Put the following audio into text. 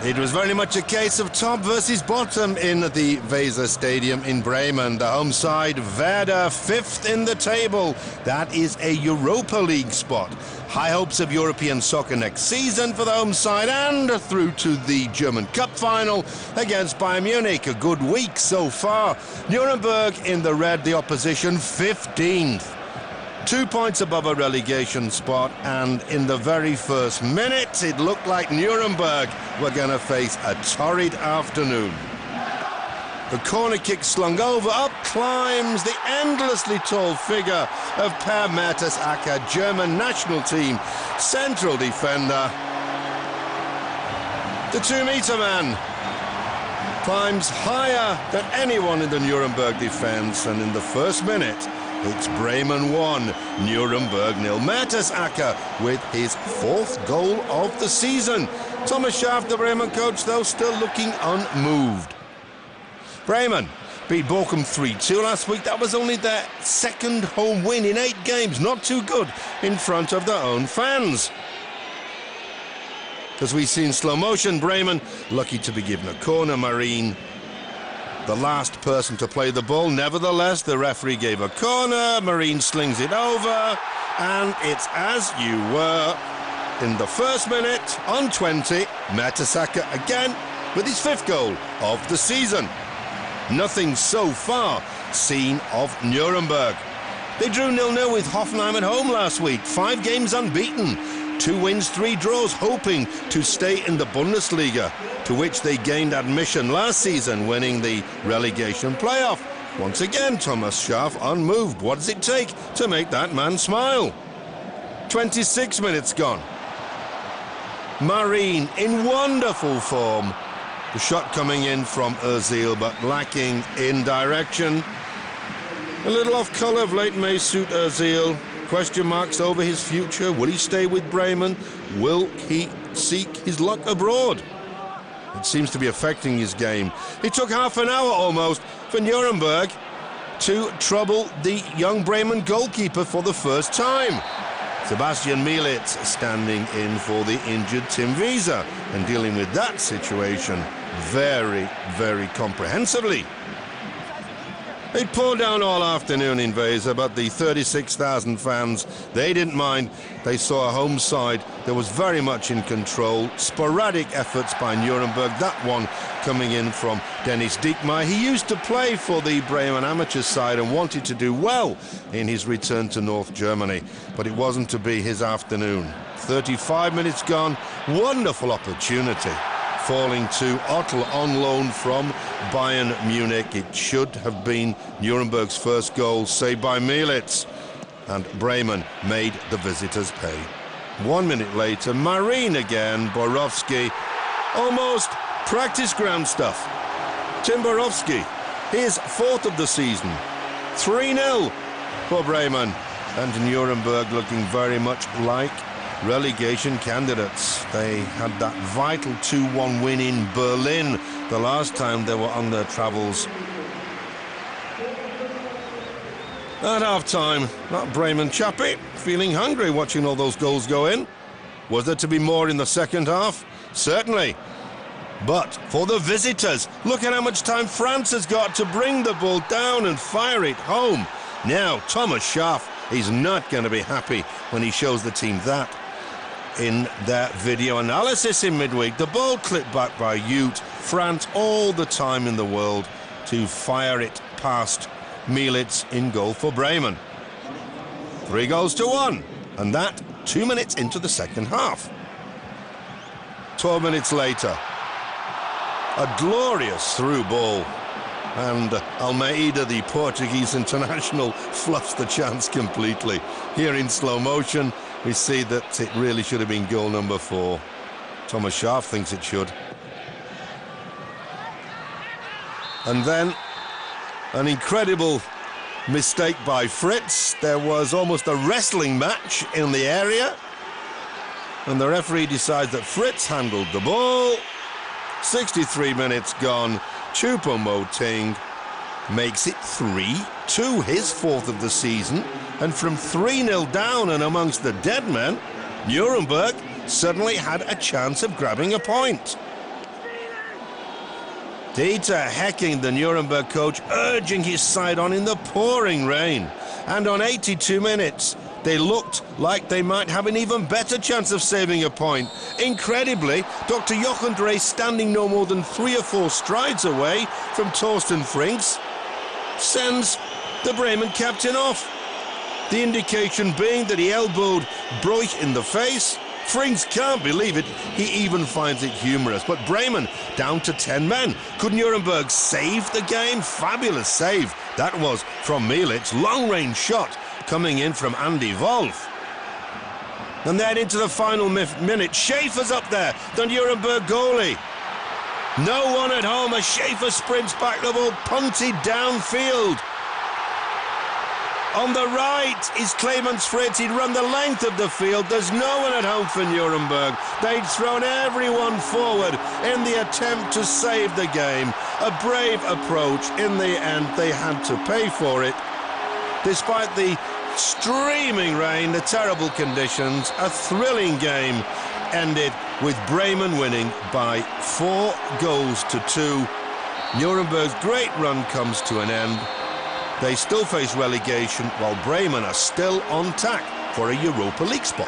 It was very much a case of top versus bottom in the Weser Stadium in Bremen. The home side, Werder, 5th in the table. That is a Europa League spot. High hopes of European soccer next season for the home side and through to the German Cup final against Bayern Munich. A good week so far. Nurnburg in the red, the opposition 15th. 2 points above a relegation spot, and in the very first minute, it looked like Nuremberg were going to face a torrid afternoon. The corner kick slung over, up climbs the endlessly tall figure of Per Mertesacker, German national team central defender. The 2-meter man climbs higher than anyone in the Nuremberg defense, and in the first minute, it's Bremen 1, Nuremberg 0. Mertesacker with his 4th goal of the season. Thomas Schaaf, the Bremen coach, though, still looking unmoved. Bremen beat Bochum 3-2 last week. That was only their 2nd home win in 8 games. Not too good in front of their own fans. As we see in slow motion, Bremen lucky to be given a corner. Marine, the last person to play the ball. Nevertheless, the referee gave a corner. Marine slings it over, and it's as you were. In the first minute, on 20, Mertesacker again with his 5th goal of the season. Nothing so far seen of Nuremberg. They drew 0-0 with Hoffenheim at home last week. 5 games unbeaten. 2 wins, 3 draws, hoping to stay in the Bundesliga, to which they gained admission last season, winning the relegation playoff. Once again, Thomas Schaaf unmoved. What does it take to make that man smile? 26 minutes gone. Marine in wonderful form. The shot coming in from Özil, but lacking in direction. A little off colour of late may suit Özil. Question marks over his future. Will he stay with Bremen? Will he seek his luck abroad? It seems to be affecting his game. It took half an hour almost for Nuremberg to trouble the young Bremen goalkeeper for the first time. Sebastian Mielitz standing in for the injured Tim Wiese and dealing with that situation very, very comprehensively. It poured down all afternoon in Weser, but the 36,000 fans, they didn't mind. They saw a home side that was very much in control. Sporadic efforts by Nuremberg, that one coming in from Dennis Diekmar. He used to play for the Bremen amateur side and wanted to do well in his return to North Germany, but it wasn't to be his afternoon. 35 minutes gone, wonderful opportunity. Falling to Ottel on loan from Bayern Munich. It should have been Nuremberg's first goal, saved by Mielitz. And Bremen made the visitors pay. 1 minute later, Marine again, Borowski. Almost practice ground stuff. Tim Borowski, his 4th of the season. 3-0 for Bremen. And Nuremberg looking very much like relegation candidates. They had that vital 2-1 win in Berlin the last time they were on their travels. At half-time, that Bremen chappie feeling hungry watching all those goals go in. Was there to be more in the second half? Certainly. But for the visitors, look at how much time France has got to bring the ball down and fire it home. Now, Thomas Schaaf is not going to be happy when he shows the team that. In their video analysis in midweek, the ball clipped back by Ute. France all the time in the world to fire it past Mielitz in goal for Bremen. 3-1, and that 2 minutes into the second half. 12 minutes later, a glorious through ball, and Almeida, the Portuguese international, fluffs the chance completely. Here in slow motion, we see that it really should have been goal number 4. Thomas Schaaf thinks it should. And then an incredible mistake by Fritz. There was almost a wrestling match in the area, and the referee decides that Fritz handled the ball. 63 minutes gone. Choupo-Moting makes it 3-2, his 4th of the season, and from 3-0 down and amongst the dead men, Nuremberg suddenly had a chance of grabbing a point. Dieter Hecking, the Nuremberg coach, urging his side on in the pouring rain. And on 82 minutes, they looked like they might have an even better chance of saving a point. Incredibly, Dr. Jochen Drey, standing no more than 3 or 4 strides away from Thorsten Frings, sends the Bremen captain off. The indication being that he elbowed Broich in the face. Frings can't believe it. He even finds it humorous. But Bremen down to 10 men. Could Nuremberg save the game? Fabulous save. That was from Mielitz. Long-range shot coming in from Andy Wolf. And then into the final minute. Schaefer's up there, the Nuremberg goalie. No one at home as Schaefer sprints back the ball, punted downfield. On the right is Clemens Fritz. He'd run the length of the field. There's no one at home for Nuremberg. They'd thrown everyone forward in the attempt to save the game. A brave approach. In the end, they had to pay for it. Despite the streaming rain, the terrible conditions, a thrilling game ended with Bremen winning by 4 goals to 2. Nuremberg's great run comes to an end. They still face relegation, while Bremen are still on tack for a Europa League spot.